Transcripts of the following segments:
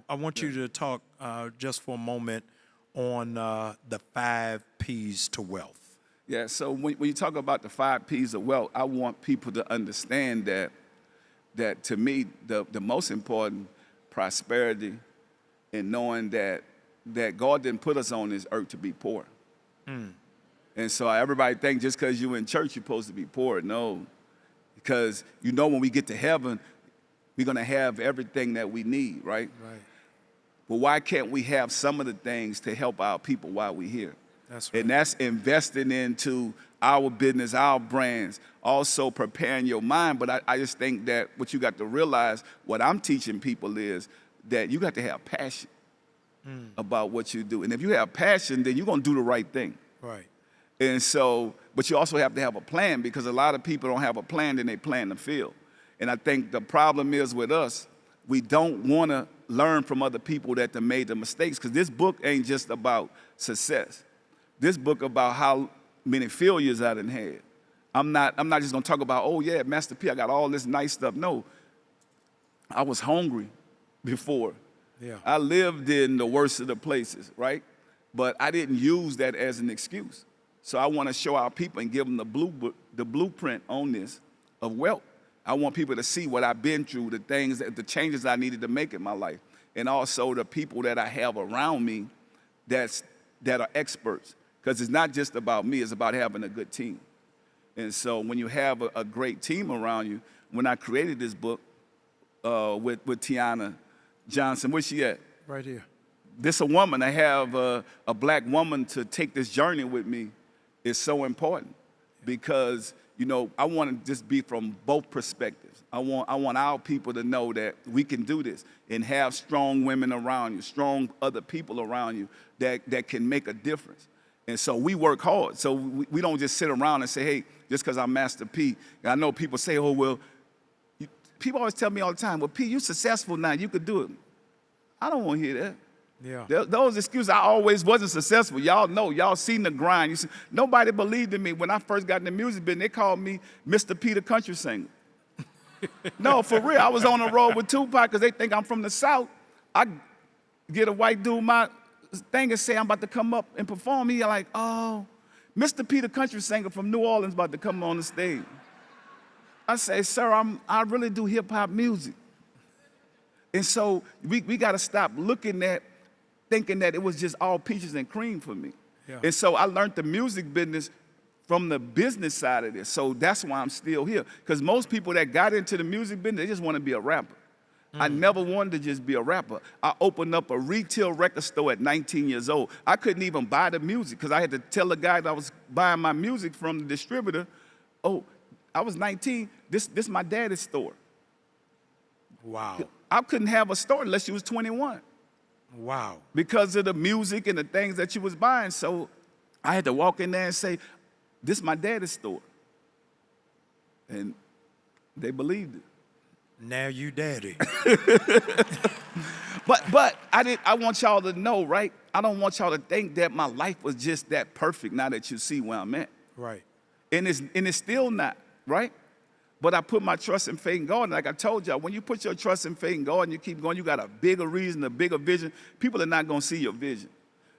I want you to talk just for a moment on the 5 P's to wealth. Yeah, so when you talk about the 5 P's of wealth, I want people to understand that to me, the most important prosperity and knowing that God didn't put us on this earth to be poor. And so everybody think just because you're in church, you're supposed to be poor. No, because when we get to heaven, we're going to have everything that we need, right? Right. But why can't we have some of the things to help our people while we're here? That's right. And that's investing into our business, our brands, also preparing your mind. But I just think that what you got to realize, what I'm teaching people is that you got to have passion about what you do. And if you have passion, then you're going to do the right thing. Right. And so, but you also have to have a plan, because a lot of people don't have a plan, then they plan to fail. And I think the problem is with us, we don't want to learn from other people that they made the mistakes, because this book ain't just about success. This book about how many failures I done had. I'm not just gonna talk about, oh yeah, Master P, I got all this nice stuff. No, I was hungry before. Yeah. I lived in the worst of the places, right? But I didn't use that as an excuse. So I want to show our people and give them the blueprint on this of wealth. I want people to see what I've been through, the changes I needed to make in my life, and also the people that I have around me that are experts. Because it's not just about me, it's about having a good team. And so when you have a great team around you, when I created this book with Tiana Johnson, where's she at? Right here. This a woman, I have a black woman to take this journey with me is so important, because I want to just be from both perspectives. I want our people to know that we can do this and have strong women around you, strong other people around you that can make a difference. And so we work hard. So we don't just sit around and say, hey, just because I'm Master P. And I know people say, oh, well, people always tell me all the time, well, P, you're successful now, you could do it. I don't want to hear that. Yeah. Those excuses, I always wasn't successful. Y'all know, y'all seen the grind. Nobody believed in me. When I first got in the music business, they called me Mr. P, the country singer. No, for real. I was on the road with Tupac because they think I'm from the South. I get a white dude my thing and say I'm about to come up and perform. He like, oh, Mr. P, the country singer from New Orleans about to come on the stage. I say, sir, I really do hip-hop music. And so we got to stop looking at thinking that it was just all peaches and cream for me. Yeah. And so I learned the music business from the business side of this. So that's why I'm still here. Because most people that got into the music business, they just want to be a rapper. I never wanted to just be a rapper. I opened up a retail record store at 19 years old. I couldn't even buy the music because I had to tell the guy that I was buying my music from the distributor, oh, I was 19, this my daddy's store. Wow. I couldn't have a store unless you was 21. Wow. Because of the music and the things that you was buying. So I had to walk in there and say, this is my daddy's store. And they believed it. Now you daddy. But I want y'all to know, right? I don't want y'all to think that my life was just that perfect now that you see where I'm at. Right. And it's still not, right? But I put my trust and faith in God. And like I told y'all, when you put your trust and faith in God and you keep going, you got a bigger reason, a bigger vision. People are not going to see your vision.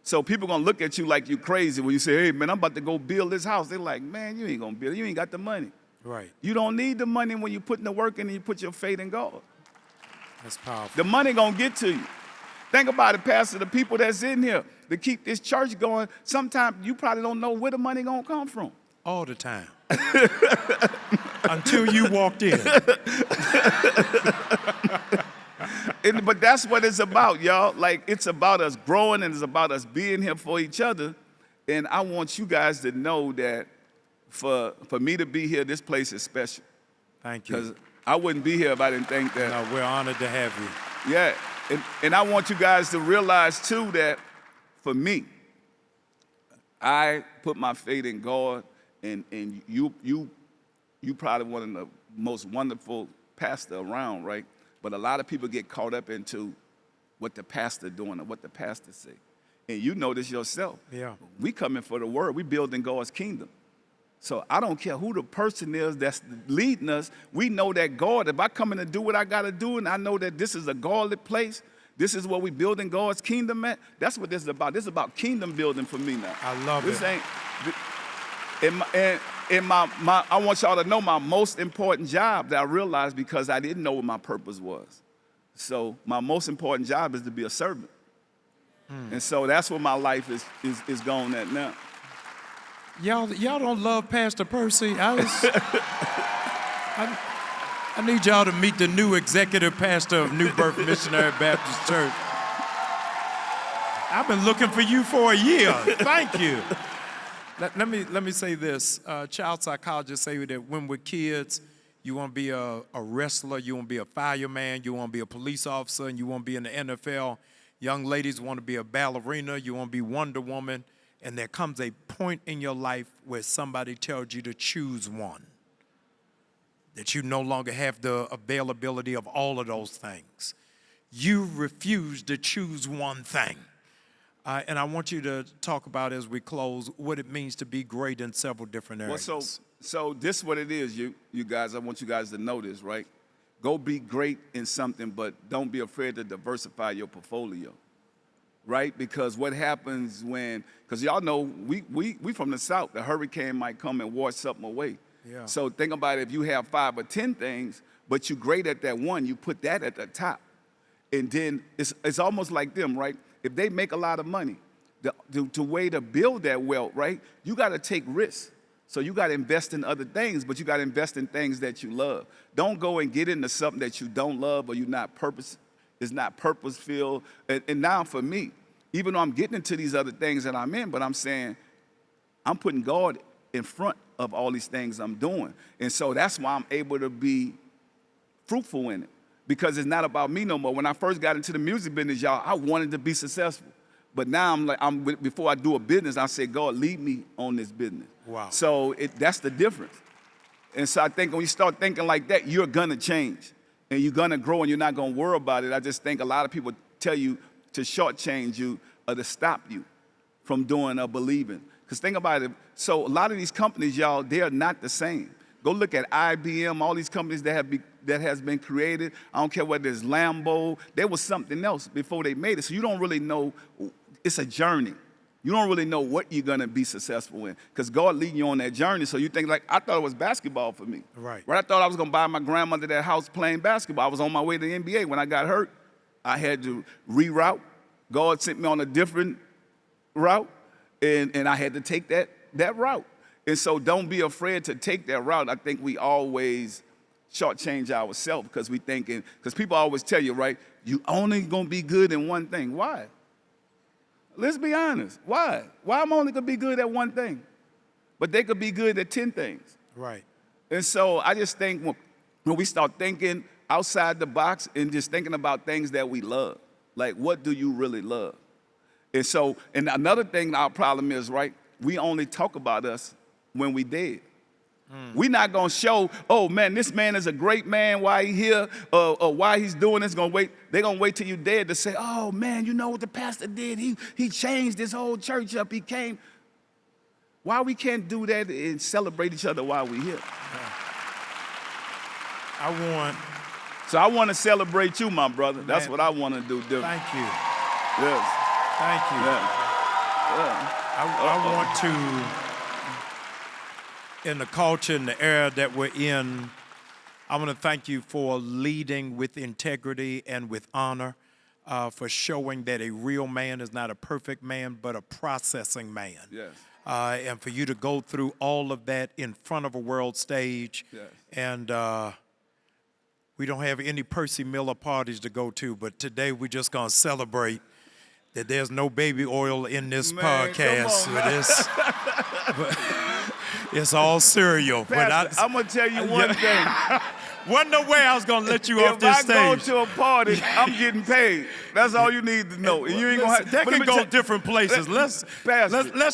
So people going to look at you like you crazy when you say, hey, man, I'm about to go build this house. They're like, man, you ain't going to build it. You ain't got the money. Right. You don't need the money when you put in the work in and you put your faith in God. That's powerful. The money going to get to you. Think about it, Pastor, the people that's in here to keep this church going, sometimes you probably don't know where the money going to come from. All the time. Until you walked in. But that's what it's about, y'all. Like, it's about us growing and it's about us being here for each other. And I want you guys to know that for me to be here, this place is special. Thank you. Because I wouldn't be here if I didn't think that. No, we're honored to have you. Yeah. And I want you guys to realize, too, that for me, I put my faith in God, and you probably one of the most wonderful pastor around, right? But a lot of people get caught up into what the pastor doing or what the pastor say. And you know this yourself. Yeah. We coming for the word. We building God's kingdom. So I don't care who the person is that's leading us. We know that God, if I come in and do what I got to do, and I know that this is a godly place, This is what we building God's kingdom at. That's what this is about. This is about kingdom building for me now. I love this it. Ain't, I want y'all to know my most important job that I realized because I didn't know what my purpose was. So my most important job is to be a servant. And so that's what my life is going at now. Y'all don't love Pastor Percy. I need y'all to meet the new executive pastor of New Birth Missionary Baptist Church. I've been looking for you for a year. Thank you. Let me say this. Child psychologists say that when we're kids, you want to be a wrestler, you want to be a fireman, you want to be a police officer, and you want to be in the NFL. Young ladies want to be a ballerina, you want to be Wonder Woman, and there comes a point in your life where somebody tells you to choose one, that you no longer have the availability of all of those things. You refuse to choose one thing. And I want you to talk about, as we close, what it means to be great in several different areas. Well, so this is what it is, you guys. I want you guys to know this, right? Go be great in something, but don't be afraid to diversify your portfolio, right? Because what happens because y'all know we from the South, the hurricane might come and wash something away. Yeah. So think about it, if you have 5 or 10 things, but you're great at that one, you put that at the top. And then it's almost like them, right? If they make a lot of money, the way to build that wealth, right? You got to take risks. So you got to invest in other things, but you got to invest in things that you love. Don't go and get into something that you don't love or it's not purpose-filled. And now for me, even though I'm getting into these other things that I'm in, but I'm saying I'm putting God in front of all these things I'm doing. And so that's why I'm able to be fruitful in it, because it's not about me no more. When I first got into the music business, y'all, I wanted to be successful. But now before I do a business, I say, God, lead me on this business. Wow. So that's the difference. And so I think when you start thinking like that, you're gonna change and you're gonna grow and you're not gonna worry about it. I just think a lot of people tell you to shortchange you or to stop you from doing or believing. Because think about it, so a lot of these companies, y'all, they are not the same. Go look at IBM, all these companies that has been created. I don't care whether it's Lambo, there was something else before they made it. So you don't really know, it's a journey. You don't really know what you're gonna be successful in, because God leading you on that journey. So you think like, I thought it was basketball for me. Right. I thought I was gonna buy my grandmother that house playing basketball. I was on my way to the NBA. When I got hurt, I had to reroute. God sent me on a different route, and I had to take that route. And so don't be afraid to take that route. I think we always shortchange ourselves because people always tell you, right, you only gonna be good in one thing. Why? Let's be honest. Why? Why am I only gonna be good at one thing? But they could be good at 10 things. Right. And so I just think when we start thinking outside the box and just thinking about things that we love, like what do you really love? And another thing our problem is, right, we only talk about us when we dead. We're not gonna show, oh man, this man is a great man, why he here, or why he's doing this. They're gonna wait till you dead to say, oh man, you know what the pastor did? He changed this whole church up. He came. Why we can't do that and celebrate each other while we're here? I want to celebrate you, my brother. That's what I want to do different. Thank you. Yes. Thank you. Yeah. I want to, in the culture and the era that we're in, I want to thank you for leading with integrity and with honor, for showing that a real man is not a perfect man, but a processing man. Yes. And for you to go through all of that in front of a world stage. Yes. And we don't have any Percy Miller parties to go to, but today we're just going to celebrate that there's no baby oil in this podcast. But it's all cereal. Pastor, I'm going to tell you one thing. Wasn't no way I was going to let you off this stage. If I go to a party, I'm getting paid. That's all you need to know. And you ain't gonna have, that can go different places. Let's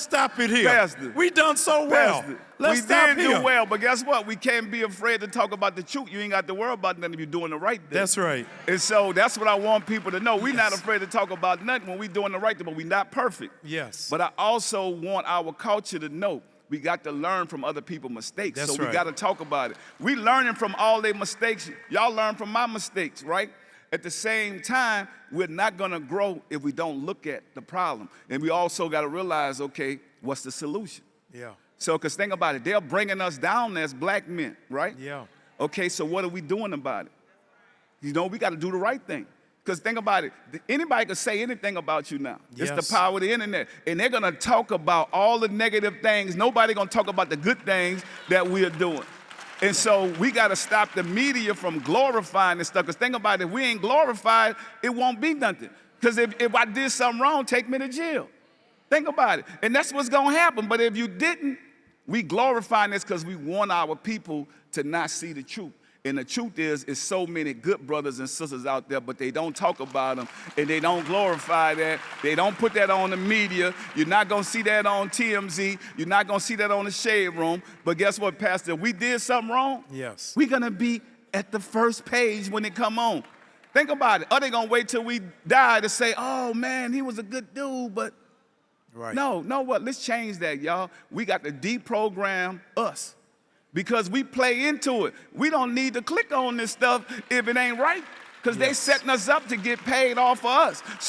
stop it here. Pastor, we done so well. Let's stop here. We did do well, but guess what? We can't be afraid to talk about the truth. You ain't got to worry about nothing if you're doing the right thing. That's right. And so that's what I want people to know. We're not afraid to talk about nothing when we're doing the right thing, but we're not perfect. Yes. But I also want our culture to know we got to learn from other people's mistakes. That's so we right. got to talk about it. We learning from all their mistakes. Y'all learn from my mistakes, right? at the same time, we're not gonna grow if we don't look at the problem. And we also gotta realize, okay, what's the solution? Yeah. So, because think about it, they're bringing us down as black men, right? Yeah. Okay, so what are we doing about it? You know, we gotta do the right thing. Because think about it, anybody can say anything about you now. Yes. It's the power of the internet. And they're gonna talk about all the negative things. Nobody gonna talk about the good things that we are doing. And so we gotta stop the media from glorifying this stuff. Because think about it, if we ain't glorified, it won't be nothing. Because if I did something wrong, take me to jail. Think about it. And that's what's gonna happen. But if you didn't, we glorifying this because we want our people to not see the truth. And the truth is so many good brothers and sisters out there, but they don't talk about them, and they don't glorify that. They don't put that on the media. You're not going to see that on TMZ. You're not going to see that on the Shade Room. But guess what, Pastor? If we did something wrong, Yes. we're going to be at the first page when it come on. Think about it. Are they going to wait till we die to say, oh, man, he was a good dude, but Right. no, know what? Let's change that, y'all. We got to deprogram us. Because we play into it. We don't need to click on this stuff if it ain't right. Because they setting us up to get paid off for us. So